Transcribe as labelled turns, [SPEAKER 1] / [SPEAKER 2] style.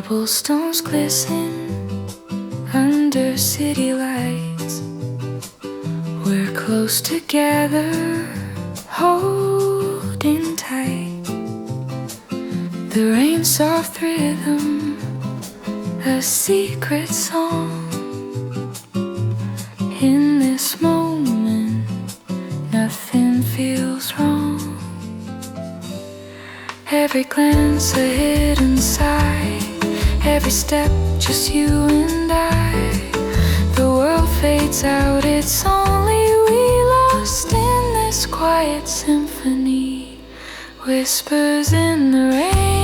[SPEAKER 1] Cobblestones glisten under city lights. We're close together, holding tight. The rain's soft rhythm, a secret song. In this moment, nothing feels wrong. Every glance a hidden sigh, every step just you and I. The world fades out, it's only we lost in this quiet symphony. Whispers in the rain.